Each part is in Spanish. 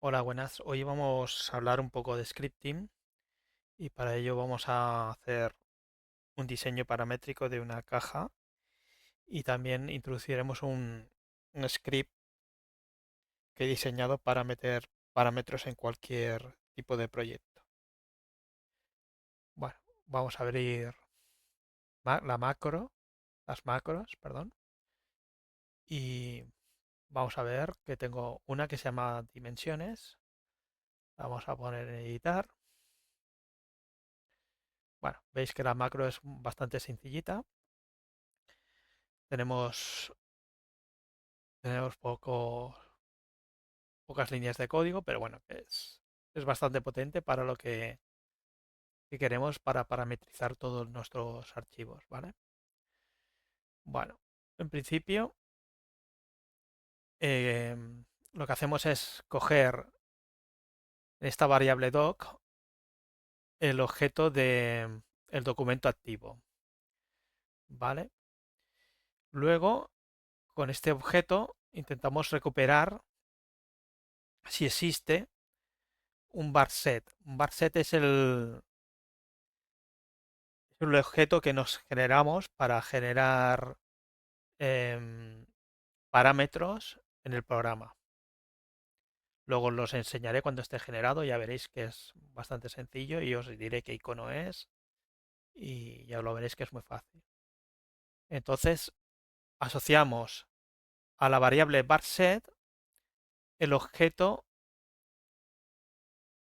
Hola, buenas. Hoy vamos a hablar un poco de scripting y para ello vamos a hacer un diseño paramétrico de una caja y también introduciremos un script que he diseñado para meter parámetros en cualquier tipo de proyecto. Bueno, vamos a abrir la macro, las macros, perdón, y vamos a ver que tengo una que se llama dimensiones. Vamos a poner en editar. Bueno, veis que la macro es bastante sencillita. Tenemos Tenemos pocas líneas de código, pero bueno, es bastante potente para lo que queremos para parametrizar todos nuestros archivos, ¿vale? Bueno, en principio eh, lo que hacemos es coger en esta variable doc el objeto de el documento activo, ¿vale? Luego, con este objeto intentamos recuperar si existe un var set. Un var set es el objeto que nos generamos para generar em, parámetros en el programa. Luego los enseñaré cuando esté generado, ya veréis que es bastante sencillo y os diré qué icono es y ya lo veréis que es muy fácil. Entonces asociamos a la variable varSet el objeto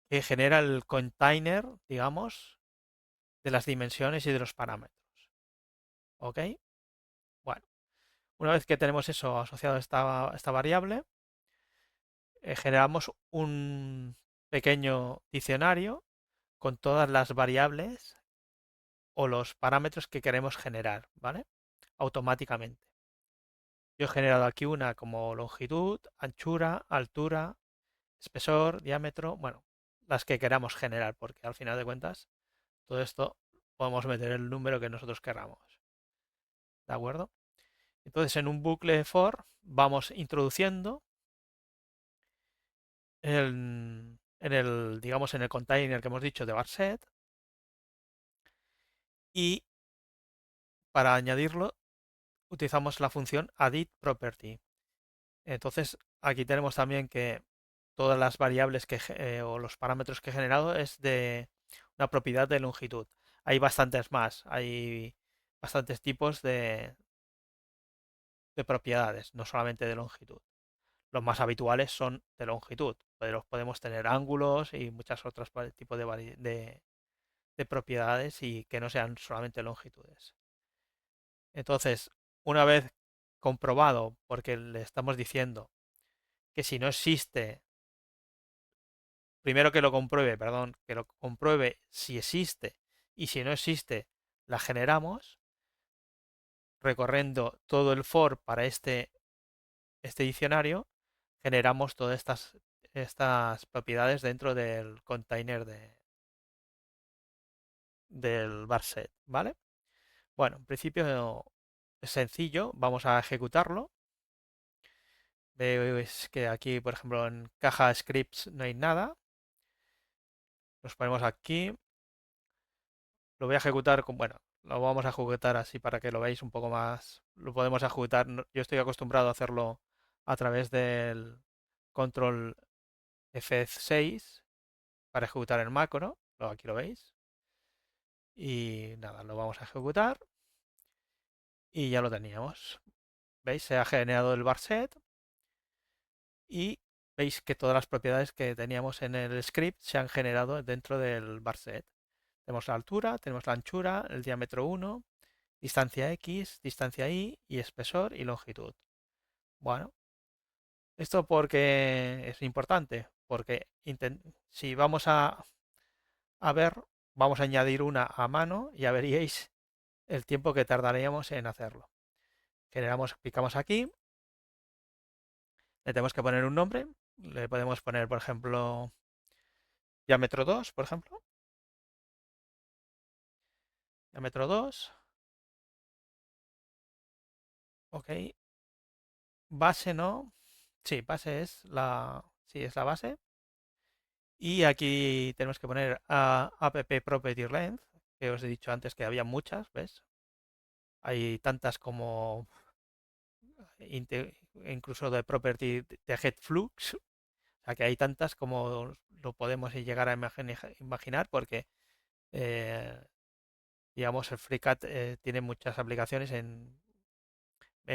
que genera el container, digamos, de las dimensiones y de los parámetros. ¿Ok? Bueno, una vez que tenemos eso asociado a esta variable, generamos un pequeño diccionario con todas las variables o los parámetros que queremos generar, ¿vale? Automáticamente. Yo he generado aquí una como longitud, anchura, altura, espesor, diámetro, bueno, las que queramos generar, porque al final de cuentas todo esto podemos meter el número que nosotros queramos, ¿de acuerdo? Entonces en un bucle for vamos introduciendo digamos, en el container que hemos dicho de varset y para añadirlo utilizamos la función addProperty. Entonces, aquí tenemos también que todas las variables o los parámetros que he generado es de una propiedad de longitud. Hay bastantes más, hay bastantes tipos de propiedades, no solamente de longitud. Los más habituales son de longitud, pero podemos tener ángulos y muchas otras tipos de propiedades y que no sean solamente longitudes. Entonces, una vez comprobado, porque le estamos diciendo que si no existe, primero que lo compruebe, perdón, que lo compruebe si existe y si no existe, la generamos recorriendo todo el for para este diccionario, generamos todas estas propiedades dentro del container del varset, ¿vale? Bueno, en principio es sencillo, vamos a ejecutarlo. Veis que aquí, por ejemplo, en caja scripts no hay nada. Nos ponemos aquí. Lo voy a ejecutar bueno, lo vamos a ejecutar así para que lo veáis un poco más. Lo podemos ejecutar. Yo estoy acostumbrado a hacerlo a través del control F6 para ejecutar el macro. Aquí lo veis. Y nada, lo vamos a ejecutar. Y ya lo teníamos. ¿Veis? Se ha generado el varset. Y veis que todas las propiedades que teníamos en el script se han generado dentro del varset. Tenemos la altura, tenemos la anchura, el diámetro 1, distancia x, distancia y espesor y longitud. Bueno, esto porque es importante, porque si vamos a ver, vamos a añadir una a mano, ya veríais el tiempo que tardaríamos en hacerlo. Generamos, picamos aquí, le tenemos que poner un nombre, le podemos poner, por ejemplo, diámetro 2, por ejemplo, diámetro 2, ok, base no, sí, base es la, sí, es la base, Y aquí tenemos que poner a app property length, que os he dicho antes que había muchas, ¿ves? Hay tantas como incluso de property de headflux, o sea que hay tantas como lo podemos llegar a imaginar porque eh, digamos el FreeCAD tiene muchas aplicaciones en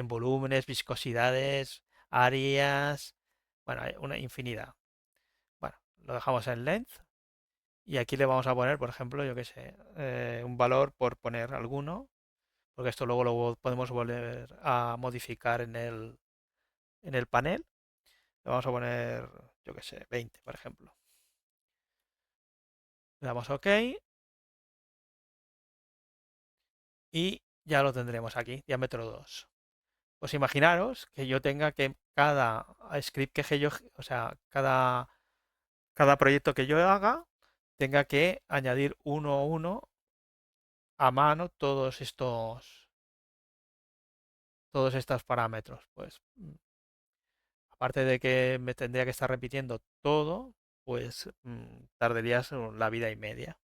volúmenes, viscosidades, áreas, bueno, hay una infinidad. Bueno, lo dejamos en length y aquí le vamos a poner, por ejemplo, yo qué sé, un valor por poner alguno, porque esto luego lo podemos volver a modificar en el panel. Le vamos a poner, yo qué sé, 20, por ejemplo. Le damos OK y ya lo tendremos aquí, diámetro 2. Pues imaginaros que yo tenga que cada script que yo, o sea, cada proyecto que yo haga, tenga que añadir uno a uno a mano todos estos parámetros. Pues aparte de que me tendría que estar repitiendo todo, pues tardarías la vida y media.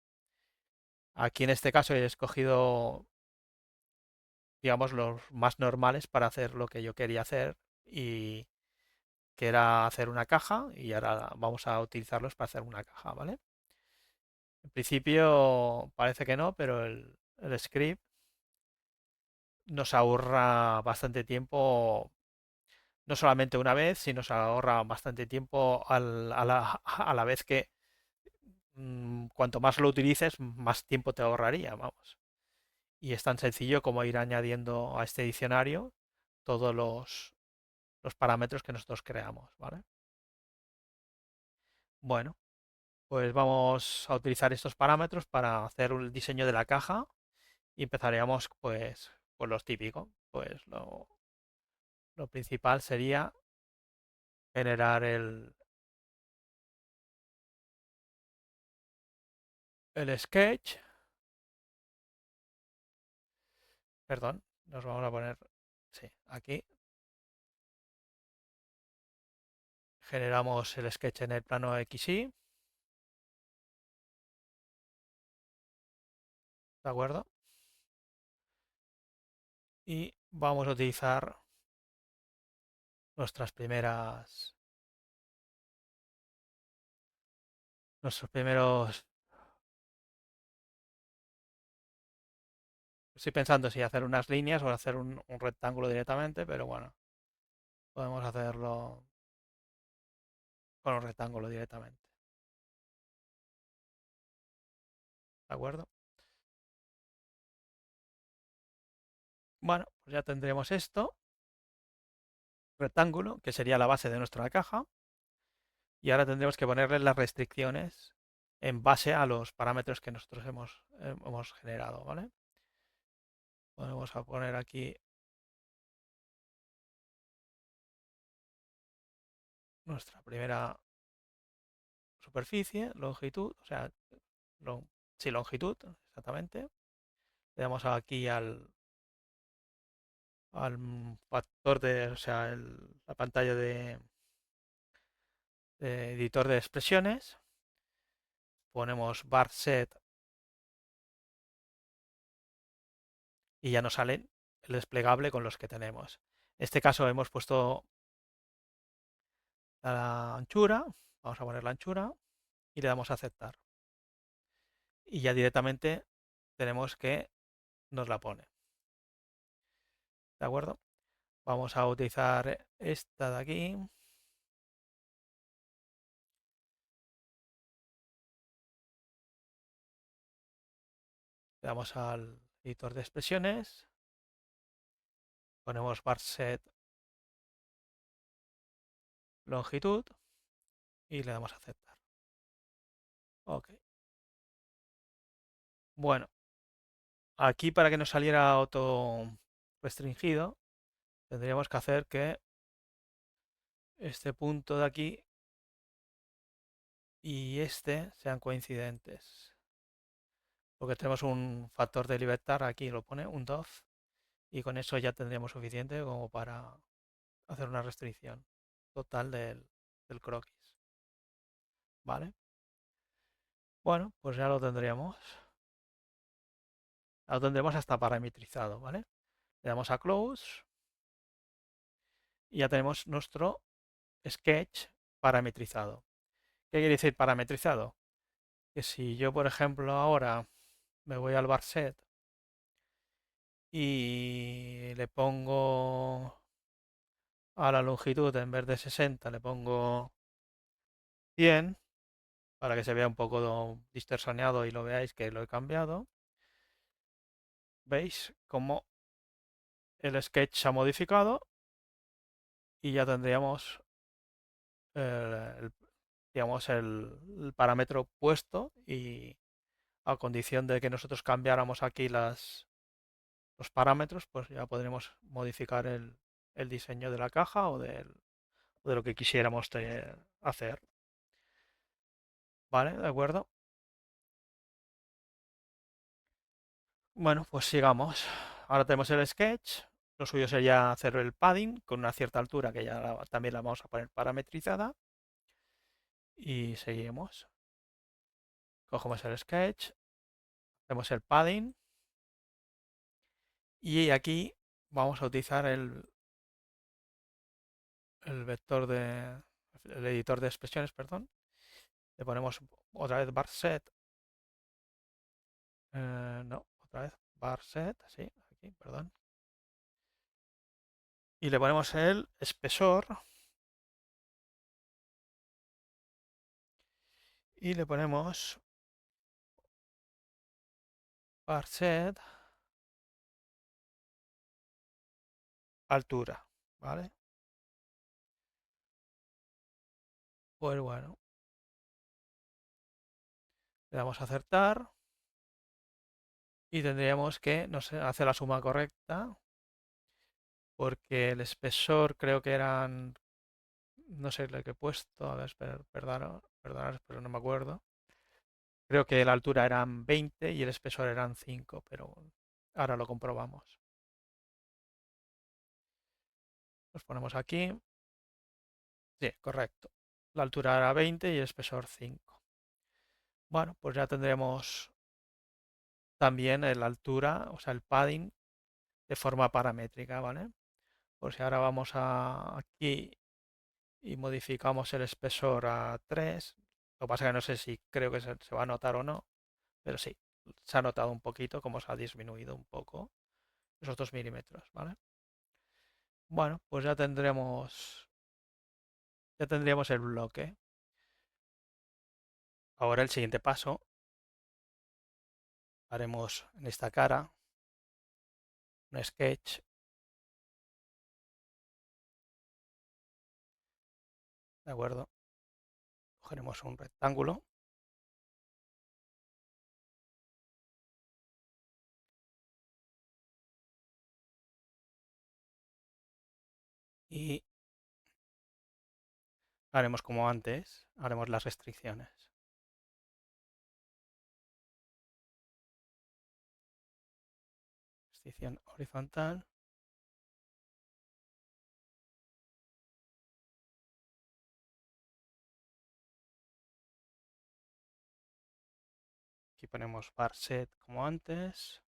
Aquí en este caso he escogido, digamos, los más normales para hacer lo que yo quería hacer y que era hacer una caja y ahora vamos a utilizarlos para hacer una caja, ¿vale? En principio parece que no, pero el script nos ahorra bastante tiempo, no solamente una vez, sino nos ahorra bastante tiempo a la vez que cuanto más lo utilices, más tiempo te ahorraría, vamos. Y es tan sencillo como ir añadiendo a este diccionario todos los parámetros que nosotros creamos, ¿vale? Bueno, pues vamos a utilizar estos parámetros para hacer el diseño de la caja y empezaríamos pues por los típicos. Pues lo principal sería generar el sketch, perdón, nos vamos a poner, sí, aquí generamos el sketch en el plano XY, ¿de acuerdo? Y vamos a utilizar nuestras nuestros primeros, estoy pensando si hacer unas líneas o hacer un rectángulo directamente, pero bueno, podemos hacerlo con un rectángulo directamente, ¿de acuerdo? Bueno, pues ya tendremos esto, rectángulo, que sería la base de nuestra caja, y ahora tendremos que ponerle las restricciones en base a los parámetros que nosotros hemos generado, ¿vale? Vamos a poner aquí nuestra primera superficie, longitud, o sea, long, sí, longitud, exactamente. Le damos aquí al factor de, o sea, la pantalla de editor de expresiones. Ponemos bar set y ya nos sale el desplegable con los que tenemos. En este caso hemos puesto la anchura, vamos a poner la anchura y le damos a aceptar. Y ya directamente tenemos que nos la pone. ¿De acuerdo? Vamos a utilizar esta de aquí. Le damos al editor de expresiones. Ponemos bar set longitud y le damos a aceptar. Ok. Bueno, aquí para que nos saliera auto restringido, tendríamos que hacer que este punto de aquí y este sean coincidentes. Porque tenemos un factor de libertad, aquí lo pone, un DOF, y con eso ya tendríamos suficiente como para hacer una restricción total del croquis. ¿Vale? Bueno, pues ya lo tendríamos. Lo tendremos hasta parametrizado, ¿vale? Le damos a Close y ya tenemos nuestro sketch parametrizado. ¿Qué quiere decir parametrizado? Que si yo, por ejemplo, ahora me voy al bar set y le pongo a la longitud en vez de 60, le pongo 100 para que se vea un poco distorsionado y lo veáis que lo he cambiado. ¿Veis cómo el sketch se ha modificado? Y ya tendríamos el, digamos, el parámetro puesto y a condición de que nosotros cambiáramos aquí los parámetros, pues ya podremos modificar el diseño de la caja o de lo que quisiéramos hacer. ¿Vale? ¿De acuerdo? Bueno, pues sigamos. Ahora tenemos el sketch. Lo suyo sería hacer el padding con una cierta altura que ya también la vamos a poner parametrizada. Y seguimos. Cogemos el sketch, hacemos el padding y aquí vamos a utilizar el vector el editor de expresiones, perdón. Le ponemos otra vez bar set. No, otra vez bar set, sí, aquí, perdón. Y le ponemos el espesor y le ponemos bar set altura, ¿vale? Pues bueno, le damos a acertar y tendríamos que, no sé, hacer la suma correcta porque el espesor creo que eran, no sé lo que he puesto, a ver, perdonad, pero no me acuerdo. Creo que la altura eran 20 y el espesor eran 5, pero ahora lo comprobamos. Los ponemos aquí. Sí, correcto. La altura era 20 y el espesor 5. Bueno, pues ya tendremos también la altura, o sea, el padding de forma paramétrica, ¿vale? Pues si ahora vamos aquí y modificamos el espesor a 3, lo que pasa es que no sé si creo que se va a notar o no, pero sí, se ha notado un poquito cómo se ha disminuido un poco esos 2 milímetros, ¿vale? Bueno, pues ya tendríamos el bloque. Ahora el siguiente paso, haremos en esta cara un sketch, ¿de acuerdo? Cogeremos un rectángulo y haremos como antes, haremos las restricciones. Restricción horizontal. Aquí ponemos bar set como antes.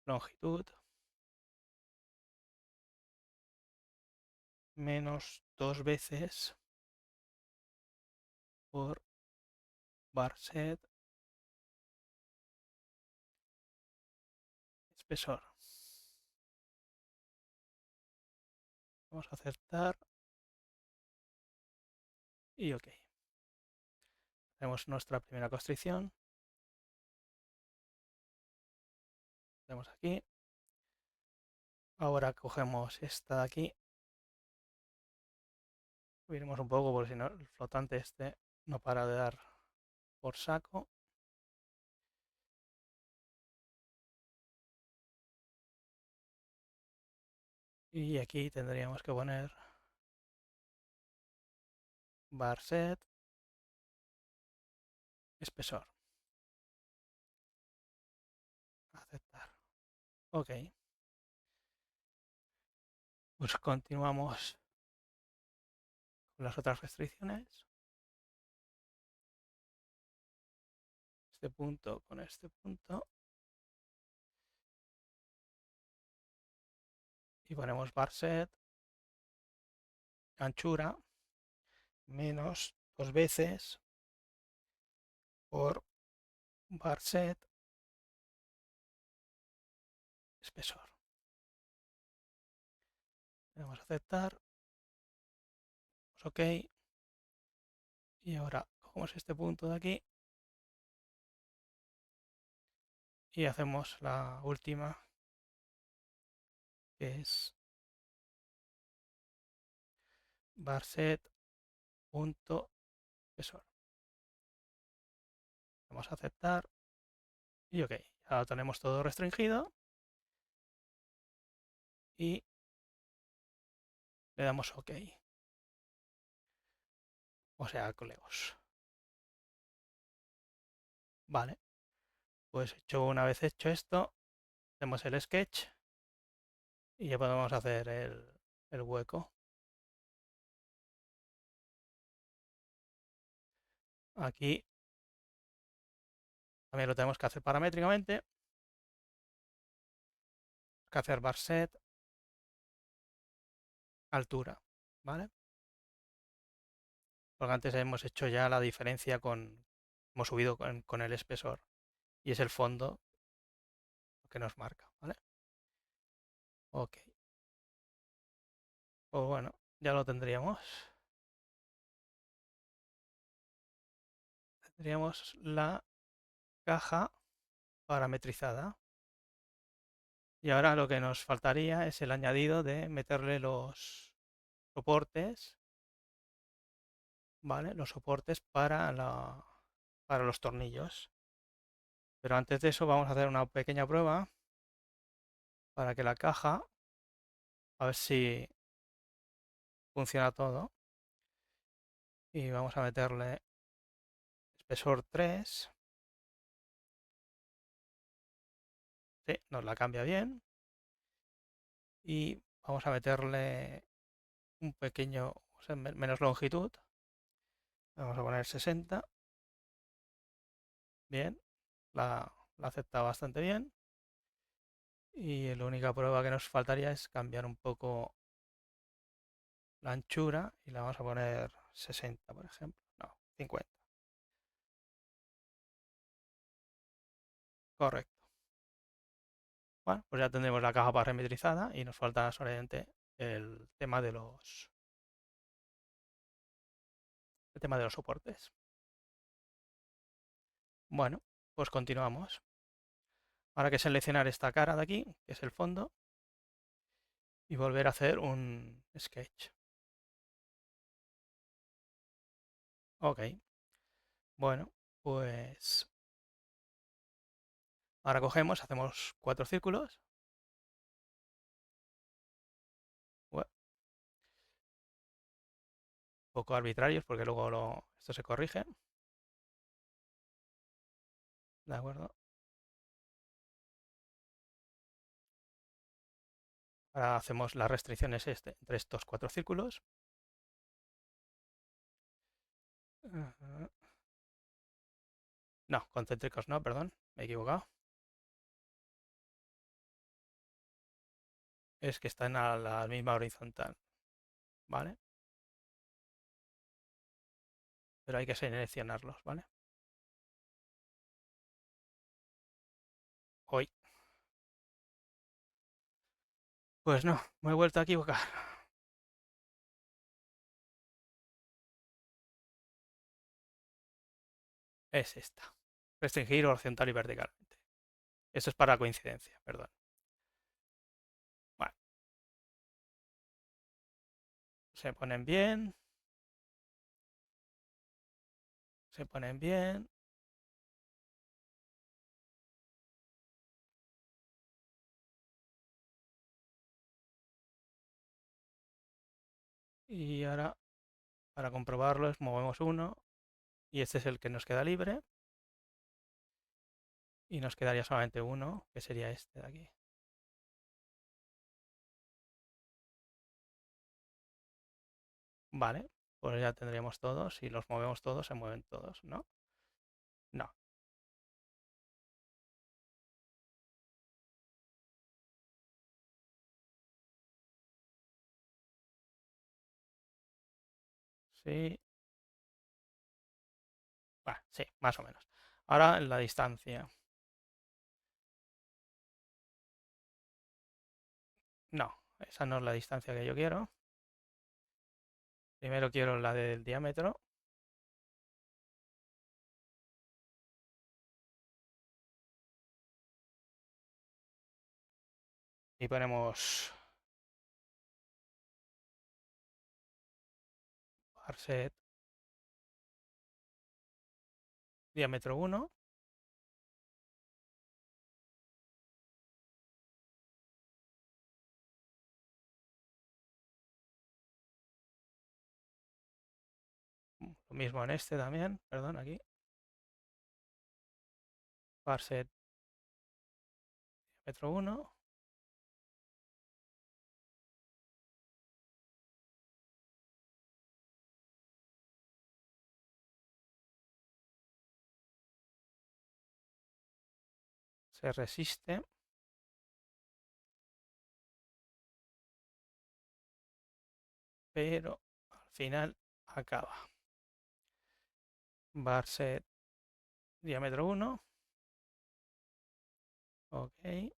Longitud menos 2 veces por bar set espesor. Vamos a aceptar y OK. Tenemos nuestra primera constricción. Tenemos aquí. Ahora cogemos esta de aquí. Subiremos un poco porque si no el flotante este no para de dar por saco. Y aquí tendríamos que poner bar set espesor. Aceptar. OK. Pues continuamos las otras restricciones. Este punto con este punto. Y ponemos varset, anchura, menos 2 veces por varset, espesor. Le damos a aceptar. OK. Y ahora cogemos este punto de aquí y hacemos la última, que es varset.espesor. Vamos a aceptar y OK. Ya lo tenemos todo restringido y le damos OK. O sea, coleos. Vale, pues una vez hecho esto, hacemos el sketch y ya podemos hacer el hueco. Aquí también lo tenemos que hacer paramétricamente. Que hacer varset altura, ¿vale? Porque antes hemos hecho ya la diferencia hemos subido con el espesor y es el fondo lo que nos marca, ¿vale? OK. Pues bueno, ya lo tendríamos. Tendríamos la caja parametrizada. Y ahora lo que nos faltaría es el añadido de meterle los soportes, ¿vale? Los soportes para los tornillos. Pero antes de eso vamos a hacer una pequeña prueba para que la caja, a ver si funciona todo. Y vamos a meterle espesor 3. Sí, nos la cambia bien. Y vamos a meterle un pequeño, o sea, menos longitud. Vamos a poner 60. Bien, la acepta bastante bien. Y la única prueba que nos faltaría es cambiar un poco la anchura y la vamos a poner 60, por ejemplo. No, 50. Correcto. Bueno, pues ya tendremos la caja parametrizada y nos falta solamente el tema de los soportes. Bueno, pues continuamos. Ahora hay que seleccionar esta cara de aquí, que es el fondo, y volver a hacer un sketch. OK. Bueno, pues ahora cogemos, hacemos 4 círculos. Bueno, un poco arbitrarios porque luego esto se corrige. ¿De acuerdo? Ahora hacemos las restricciones entre estos 4 círculos. No, concéntricos no, perdón, me he equivocado. Es que están a la misma horizontal, ¿vale? Pero hay que seleccionarlos, ¿vale? Hoy. Pues no, me he vuelto a equivocar. Es esta. Restringir horizontal y verticalmente. Eso es para coincidencia, perdón. Bueno, se ponen bien. Se ponen bien. Y ahora, para comprobarlos, movemos uno. Y este es el que nos queda libre. Y nos quedaría solamente uno, que sería este de aquí. Vale. pues ya tendríamos todos. Si los movemos todos, se mueven todos, ¿no? No. Sí. Sí, más o menos. Ahora la distancia. No, esa no es la distancia que yo quiero. Primero quiero la del diámetro. Y ponemos parset diámetro 1. Lo mismo en este también, perdón, aquí. Parset diámetro 1. Se resiste, pero al final acaba. Parset diámetro 1. Ok.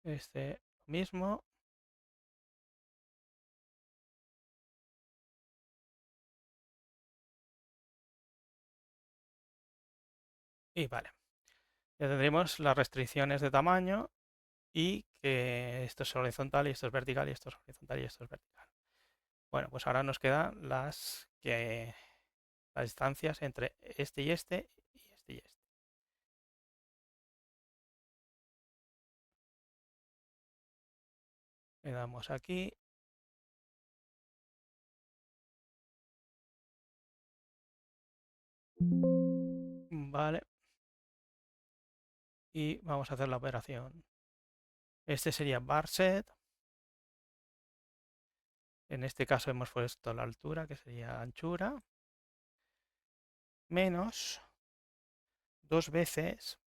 Este mismo. Y vale. Ya tendremos las restricciones de tamaño y que esto es horizontal y esto es vertical y esto es horizontal y esto es vertical. Bueno, pues ahora nos quedan las distancias entre este y este y este y este. Le damos aquí. Vale. Y vamos a hacer la operación. Este sería varset. En este caso hemos puesto la altura, que sería anchura, menos 2 veces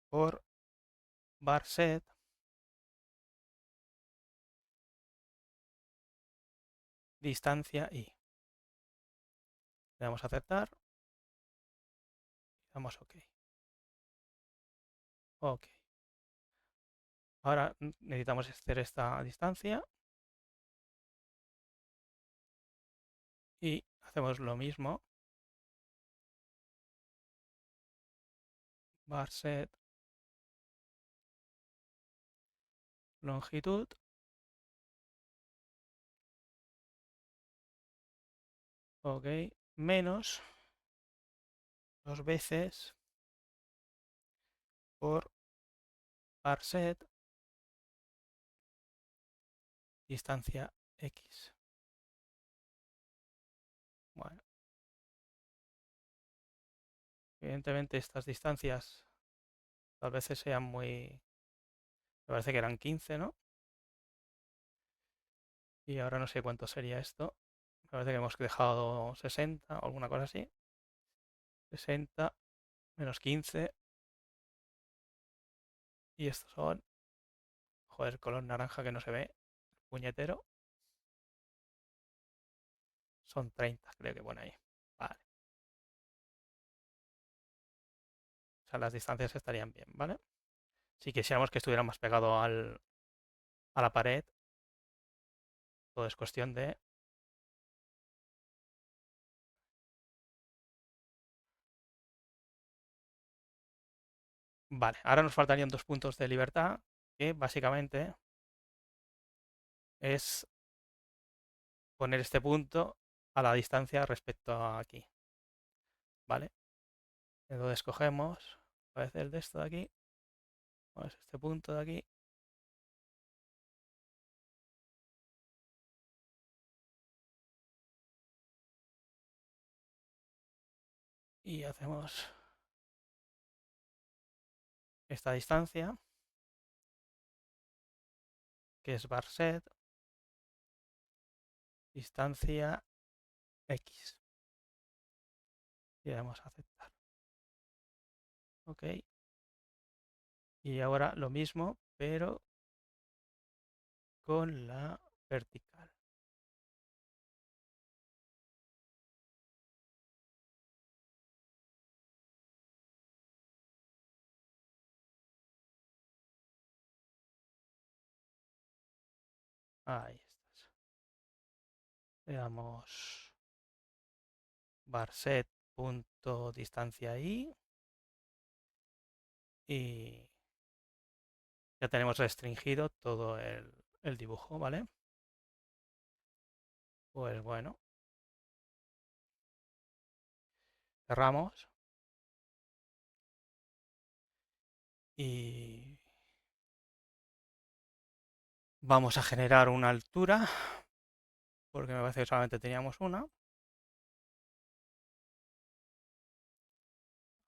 por varset distancia y. Le damos a aceptar. Damos OK. OK. Ahora necesitamos hacer esta distancia y hacemos lo mismo. Varset longitud OK, menos 2 veces por parset distancia X. Bueno, evidentemente estas distancias a veces sean muy. Me parece que eran 15, ¿no? Y ahora no sé cuánto sería esto. Me parece que hemos dejado 60 o alguna cosa así. 60 menos 15. Y estos son. Joder, color naranja que no se ve. Puñetero. Son 30, creo que pone ahí. Vale. O sea, las distancias estarían bien, ¿vale? Si quisiéramos que estuviera más pegado a la pared, todo es cuestión de. Vale, ahora nos faltarían 2 puntos de libertad, que básicamente es poner este punto a la distancia respecto a aquí, ¿vale? Entonces cogemos, a veces el de esto de aquí, pues este punto de aquí, y hacemos esta distancia, que es varset, distancia X. Y le damos a aceptar. Ok. Y ahora lo mismo, pero con la vertical. Ahí está. Le damos varset punto distancia y y ya tenemos restringido todo el dibujo, ¿vale? Pues bueno, cerramos y vamos a generar una altura, porque me parece que solamente teníamos una.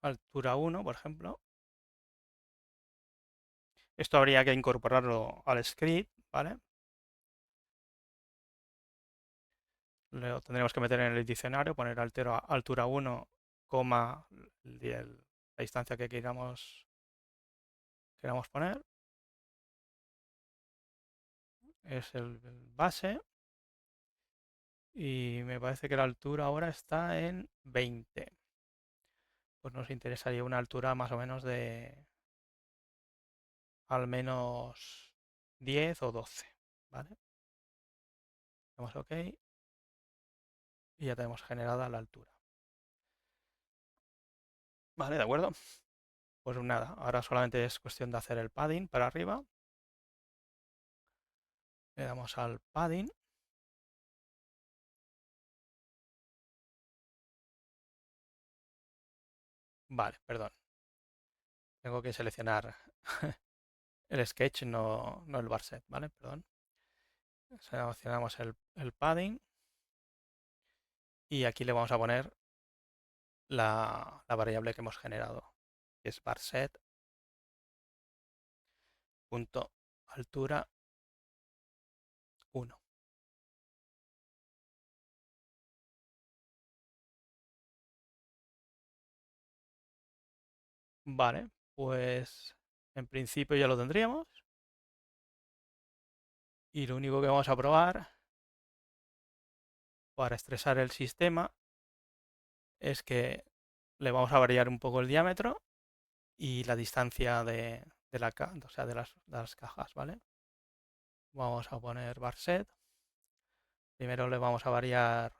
Altura 1, por ejemplo. Esto habría que incorporarlo al script, ¿vale? Lo tendremos que meter en el diccionario, poner altura 1, coma, la distancia que queramos poner. Es el base. Y me parece que la altura ahora está en 20. Pues nos interesaría una altura más o menos de al menos 10 o 12, ¿vale? Damos OK y ya tenemos generada la altura. Vale, de acuerdo. Pues nada, ahora solamente es cuestión de hacer el padding para arriba. Le damos al padding. Vale, perdón. Tengo que seleccionar el sketch, no el varset, ¿vale? Perdón. Seleccionamos el padding y aquí le vamos a poner la variable que hemos generado, que es varset punto altura 1. Vale, pues en principio ya lo tendríamos. Y lo único que vamos a probar para estresar el sistema es que le vamos a variar un poco el diámetro y la distancia o sea, de las cajas, ¿vale? Vamos a poner varset. Primero le vamos a variar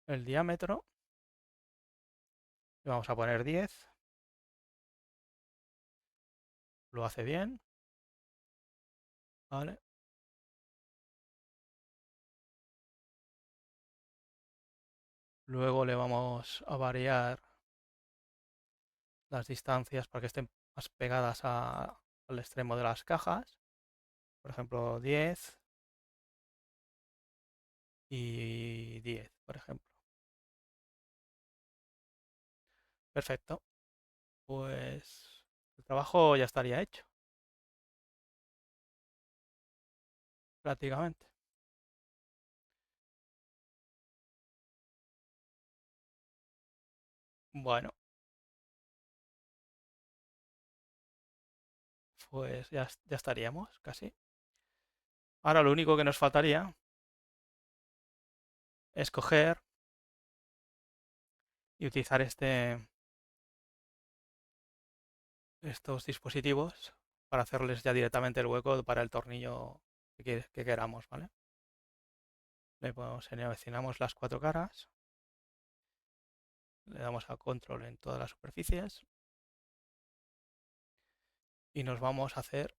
el diámetro. Le vamos a poner 10. Lo hace bien, ¿vale? Luego le vamos a variar las distancias para que estén más pegadas al extremo de las cajas. Por ejemplo, 10 y 10, por ejemplo. Perfecto. Pues el trabajo ya estaría hecho, prácticamente. Bueno, pues ya estaríamos casi. Ahora lo único que nos faltaría es coger y utilizar estos dispositivos para hacerles ya directamente el hueco para el tornillo que queramos, ¿vale? Seleccionamos las cuatro caras, le damos a control en todas las superficies y nos vamos a hacer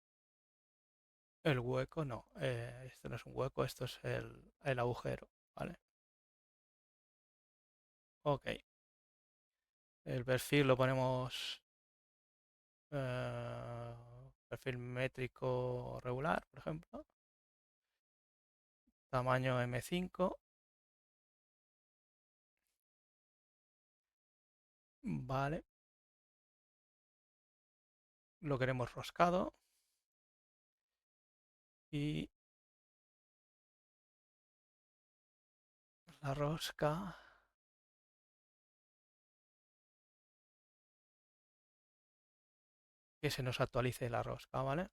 el hueco. No, esto no es un hueco, esto es el agujero, ¿vale? Ok, el perfil lo ponemos perfil métrico regular, por ejemplo, tamaño M5, vale, lo queremos roscado y la rosca, que se nos actualice la rosca, ¿vale?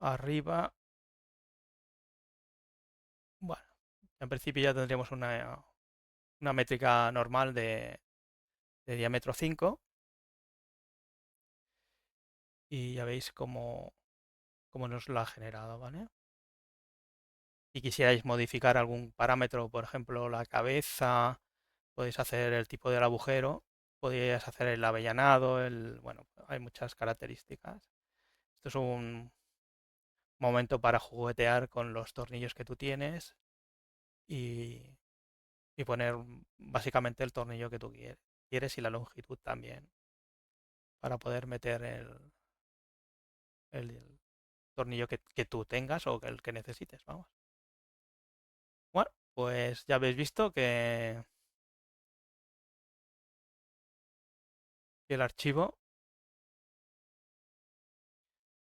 Arriba, bueno, en principio ya tendríamos una métrica normal de diámetro 5 y ya veis cómo nos lo ha generado, ¿vale? Si quisierais modificar algún parámetro, por ejemplo, la cabeza, podéis hacer el tipo del agujero, podéis hacer el avellanado, bueno, hay muchas características. Esto es un momento para juguetear con los tornillos que tú tienes y, y poner básicamente el tornillo que tú quieres y la longitud también para poder meter el tornillo que tú tengas o el que necesites, vamos. Bueno, pues ya habéis visto que el archivo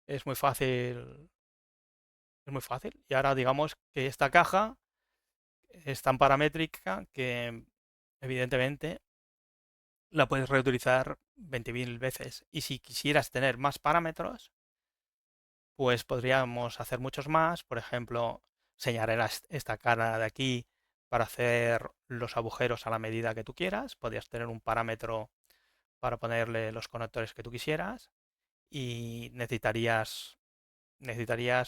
es muy fácil, es muy fácil. Y ahora digamos que esta caja es tan paramétrica que evidentemente la puedes reutilizar 20.000 veces. Y si quisieras tener más parámetros, pues podríamos hacer muchos más. Por ejemplo, señalar esta cara de aquí para hacer los agujeros a la medida que tú quieras. Podrías tener un parámetro para ponerle los conectores que tú quisieras y necesitarías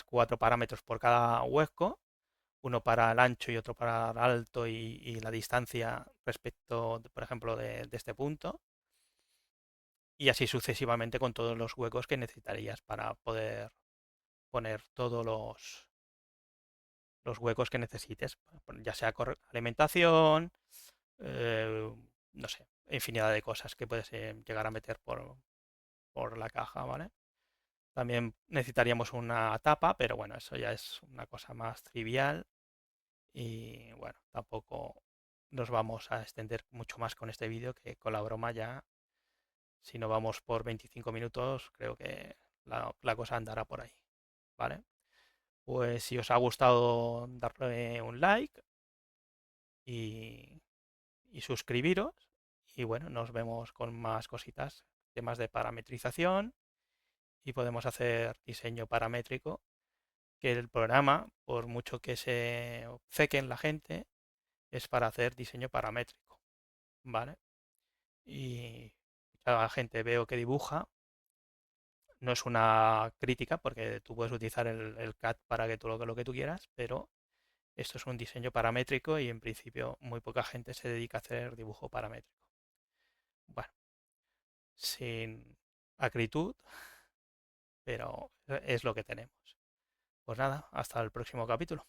4 parámetros por cada hueco, uno para el ancho y otro para el alto y la distancia respecto, por ejemplo, de este punto, y así sucesivamente con todos los huecos que necesitarías para poder poner todos los huecos que necesites, ya sea alimentación, eh, no sé, infinidad de cosas que puedes llegar a meter por la caja, ¿vale? También necesitaríamos una tapa, pero bueno, eso ya es una cosa más trivial y bueno, tampoco nos vamos a extender mucho más con este vídeo que con la broma ya, si no vamos por 25 minutos, creo que la cosa andará por ahí, ¿vale? Pues si os ha gustado, darle un like y, y suscribiros y bueno, nos vemos con más cositas, temas de parametrización y podemos hacer diseño paramétrico, que el programa, por mucho que se obcequen la gente, es para hacer diseño paramétrico, ¿vale? Y mucha gente veo que dibuja, no es una crítica porque tú puedes utilizar el CAD para que tú lo que tú quieras, pero esto es un diseño paramétrico y en principio muy poca gente se dedica a hacer dibujo paramétrico. Bueno, sin acritud, pero es lo que tenemos. Pues nada, hasta el próximo capítulo.